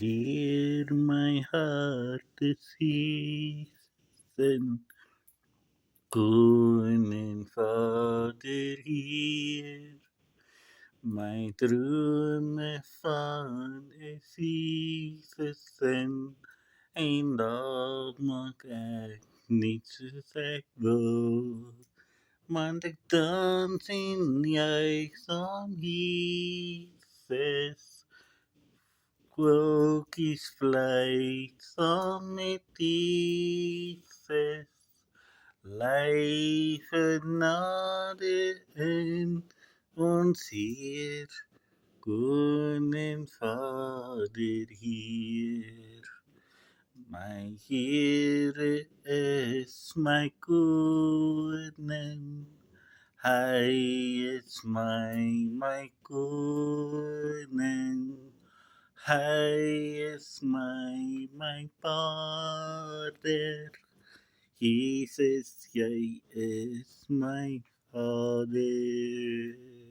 Hear my heart season, Kunin Fader hear my drömme fan es season, ein dag mag niet zeg go. Man de dans in jij som Jesus, Quokis flight som it Jesus. Life another end uns hier, Kunin Fader hier. My here is my goodness. Hi, it's my goodness. Hi, it's my father. He says, "Yea is my father."